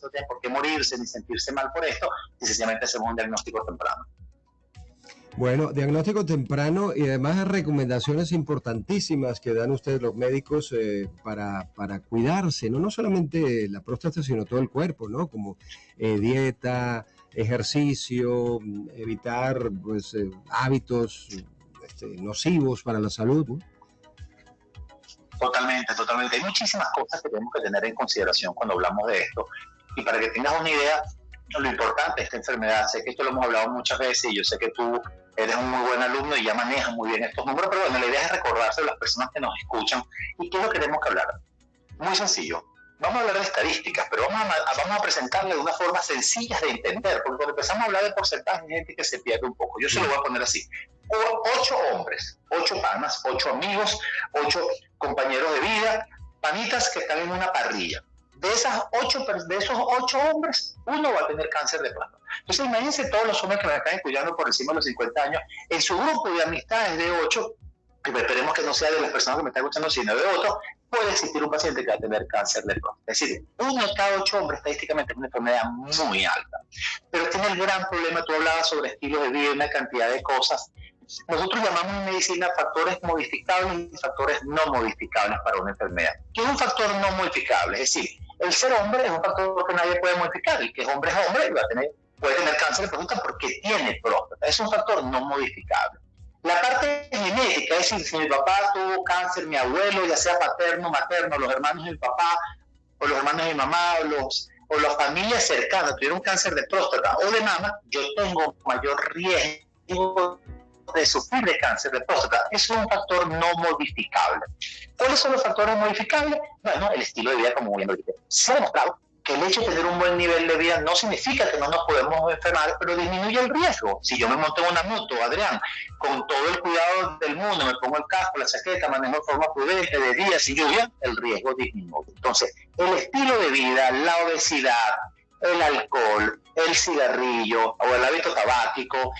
no tienen por qué morirse ni sentirse mal por esto, y sencillamente hacemos un diagnóstico temprano. Bueno, diagnóstico temprano y además recomendaciones importantísimas que dan ustedes los médicos para cuidarse, ¿no? No solamente la próstata, sino todo el cuerpo, ¿no? Como dieta, ejercicio, evitar pues, hábitos nocivos para la salud, ¿no? Totalmente, totalmente. Hay muchísimas cosas que tenemos que tener en consideración cuando hablamos de esto. Y para que tengas una idea, lo importante de esta enfermedad, sé que esto lo hemos hablado muchas veces y yo sé que tú eres un muy buen alumno y ya manejas muy bien estos números, pero bueno, la idea es recordárselo a las personas que nos escuchan. ¿Y qué es lo que tenemos que hablar? Muy sencillo. Vamos a hablar de estadísticas, pero vamos a presentarle de una forma sencilla de entender, porque cuando empezamos a hablar de porcentajes hay gente que se pierde un poco. Yo se lo voy a poner así. 8 hombres, 8 panas, 8 amigos, 8 compañeros de vida, panitas que están en una parrilla. De esos 8 hombres, uno va a tener cáncer de próstata. Entonces imagínense todos los hombres que me están escuchando por encima de los 50 años, en su grupo de amistades de 8, que esperemos que no sea de las personas que me están escuchando, sino de otros, puede existir un paciente que va a tener cáncer de próstata. Es decir, 1 de cada 8 hombres estadísticamente es una enfermedad muy alta. Pero tiene el gran problema, tú hablabas sobre estilos de vida y una cantidad de cosas. Nosotros llamamos en medicina factores modificables y factores no modificables para una enfermedad. ¿Qué es un factor no modificable? Es decir, el ser hombre es un factor que nadie puede modificar. El que es hombre y puede tener cáncer de próstata porque tiene próstata. Es un factor no modificable. La parte genética, es decir, si mi papá tuvo cáncer, mi abuelo, ya sea paterno, materno, los hermanos de mi papá, o los hermanos de mi mamá, o las familias cercanas tuvieron cáncer de próstata o de mama, yo tengo mayor riesgo de sufrir de cáncer de próstata. Es un factor no modificable. ¿Cuáles son los factores modificables? Bueno, el estilo de vida, como bien lo dije. Se ha demostrado que el hecho de tener un buen nivel de vida no significa que no nos podemos enfermar, pero disminuye el riesgo. Si yo me monto en una moto, Adrián, con todo el cuidado del mundo, me pongo el casco, la chaqueta, manejo de forma prudente, de día, sin lluvia, el riesgo disminuye. Entonces, el estilo de vida, la obesidad, el alcohol, el cigarrillo o el hábito tabáquico,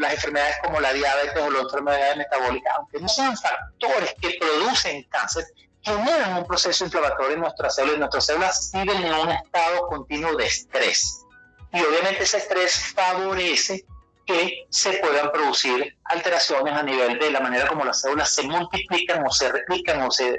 las enfermedades como la diabetes o las enfermedades metabólicas, aunque no sean factores que producen cáncer, generan un proceso inflamatorio en nuestras células y nuestras células viven en un estado continuo de estrés. Y obviamente ese estrés favorece que se puedan producir alteraciones a nivel de la manera como las células se multiplican o se replican o se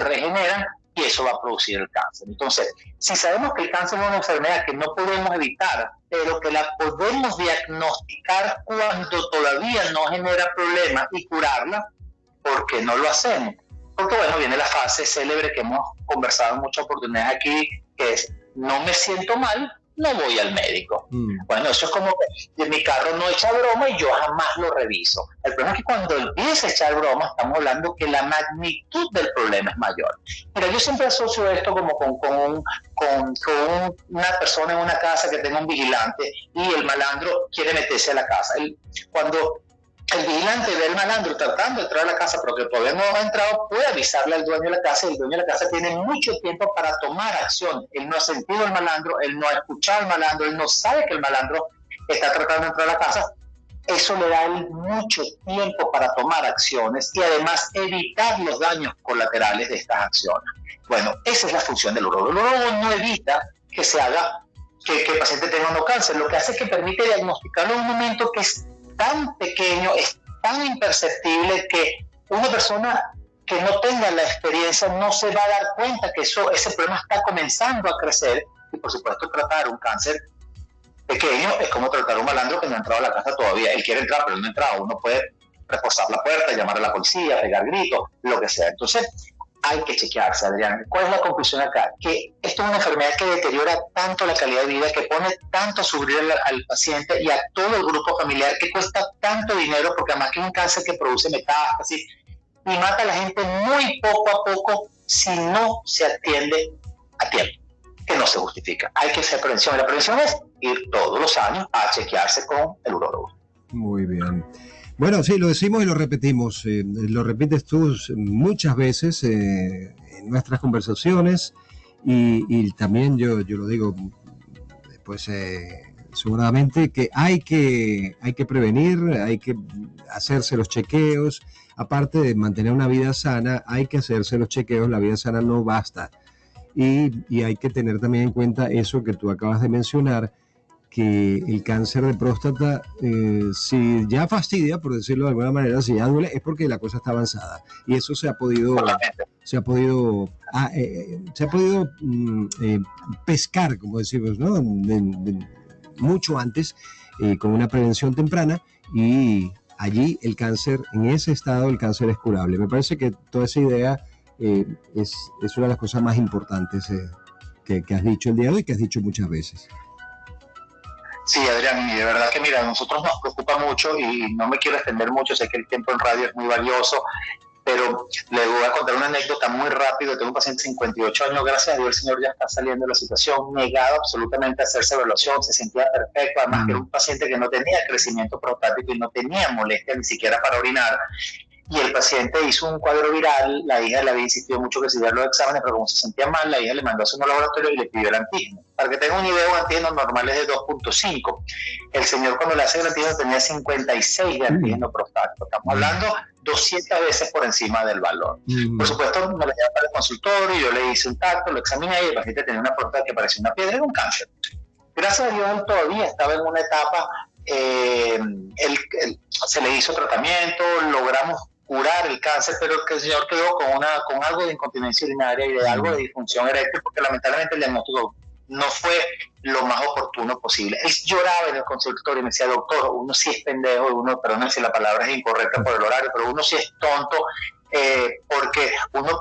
regeneran, y eso va a producir el cáncer. Entonces, si sabemos que el cáncer es una enfermedad que no podemos evitar, pero que la podemos diagnosticar cuando todavía no genera problemas y curarla, ¿por qué no lo hacemos? Porque bueno, viene la fase célebre que hemos conversado en muchas oportunidades aquí, que es, no me siento mal, no voy al médico. Bueno, eso es como que mi carro no echa broma y yo jamás lo reviso. El problema es que cuando empieza a echar broma, estamos hablando que la magnitud del problema es mayor. Mira, yo siempre asocio esto como con una persona en una casa que tenga un vigilante y el malandro quiere meterse a la casa. Cuando el vigilante ve al malandro tratando de entrar a la casa, pero que todavía no ha entrado, puede avisarle al dueño de la casa, y el dueño de la casa tiene mucho tiempo para tomar acción. Él no ha sentido al malandro, él no ha escuchado al malandro, él no sabe que el malandro está tratando de entrar a la casa. Eso le da a él mucho tiempo para tomar acciones y además evitar los daños colaterales de estas acciones. Bueno, esa es la función del urólogo. El urólogo no evita que se haga, que el paciente tenga un cáncer, lo que hace es que permite diagnosticarlo en un momento que es tan pequeño, es tan imperceptible que una persona que no tenga la experiencia no se va a dar cuenta que ese problema está comenzando a crecer. Y por supuesto, tratar un cáncer pequeño es como tratar a un malandro que no ha entrado a la casa todavía. Él quiere entrar, pero no ha entrado. Uno puede reforzar la puerta, llamar a la policía, pegar gritos, lo que sea. Entonces, hay que chequearse, Adrián. ¿Cuál es la conclusión acá? Que esto es una enfermedad que deteriora tanto la calidad de vida, que pone tanto a sufrir al paciente y a todo el grupo familiar, que cuesta tanto dinero, porque además que es un cáncer que produce metástasis y mata a la gente muy poco a poco si no se atiende a tiempo, que no se justifica. Hay que hacer prevención. La prevención es ir todos los años a chequearse con el urólogo. Muy bien. Bueno, sí, lo decimos y lo repetimos. Lo repites tú muchas veces en nuestras conversaciones y también yo lo digo, pues seguramente que hay que prevenir, hay que hacerse los chequeos. Aparte de mantener una vida sana, hay que hacerse los chequeos. La vida sana no basta. y hay que tener también en cuenta eso que tú acabas de mencionar, que el cáncer de próstata, si ya fastidia, por decirlo de alguna manera, si ya duele, es porque la cosa está avanzada. Y eso se ha podido pescar, como decimos, ¿no? Mucho antes, con una prevención temprana, y allí el cáncer, en ese estado, el cáncer es curable. Me parece que toda esa idea es una de las cosas más importantes que has dicho el día de hoy y que has dicho muchas veces. Sí, Adrián, y de verdad que mira, a nosotros nos preocupa mucho y no me quiero extender mucho, sé que el tiempo en radio es muy valioso, pero le voy a contar una anécdota muy rápido. Tengo un paciente de 58 años, gracias a Dios el señor ya está saliendo de la situación, negado absolutamente a hacerse evaluación, se sentía perfecto, además que era un paciente que no tenía crecimiento prostático y no tenía molestia ni siquiera para orinar. Y el paciente hizo un cuadro viral, la hija le había insistido mucho que se hiciera los exámenes, pero como se sentía mal, la hija le mandó a hacer un laboratorio y le pidió el antígeno. Para que tengan una idea, un antígeno normal es de 2.5. El señor cuando le hace el antígeno tenía 56 de antígeno prostático. Estamos hablando 200 veces por encima del valor. Por supuesto, me lo llevé para el consultorio, yo le hice un tacto, lo examiné y el paciente tenía una próstata que parecía una piedra, era un cáncer. Gracias a Dios, él todavía estaba en una etapa, se le hizo tratamiento, logramos curar el cáncer, pero que el señor quedó con algo de incontinencia urinaria y de algo de disfunción eréctil, porque lamentablemente el diagnóstico no fue lo más oportuno posible. Él lloraba en el consultorio y me decía, doctor, uno sí es pendejo, uno, perdón si la palabra es incorrecta por el horario, pero uno sí es tonto, porque uno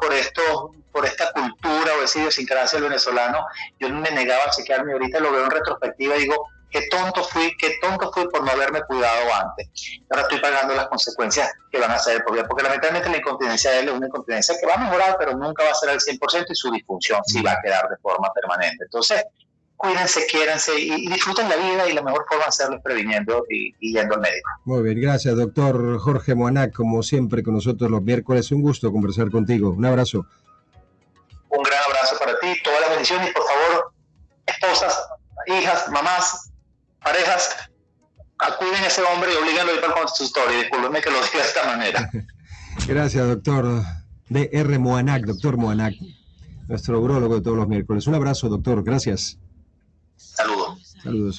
por esta cultura o esa idiosincrasia del venezolano, yo me negaba a chequearme, ahorita lo veo en retrospectiva y digo, qué tonto fui por no haberme cuidado antes. Ahora estoy pagando las consecuencias que van a ser, porque lamentablemente la incontinencia de él es una incontinencia que va a mejorar, pero nunca va a ser al 100% y su disfunción sí va a quedar de forma permanente. Entonces, cuídense, quiéranse y disfruten la vida, y la mejor forma de hacerlo es previniendo y yendo al médico. Muy bien, gracias, doctor Jorge Moanac, como siempre con nosotros los miércoles. Un gusto conversar contigo. Un abrazo. Un gran abrazo para ti, todas las bendiciones, y por favor, esposas, hijas, mamás, parejas, acuden a ese hombre y oblíganlo a ir para el consultorio. Discúlpenme que lo diga de esta manera. Gracias, doctor D.R. Moanac, doctor Moanac, nuestro urólogo de todos los miércoles. Un abrazo, doctor. Gracias. Saludos. Saludos.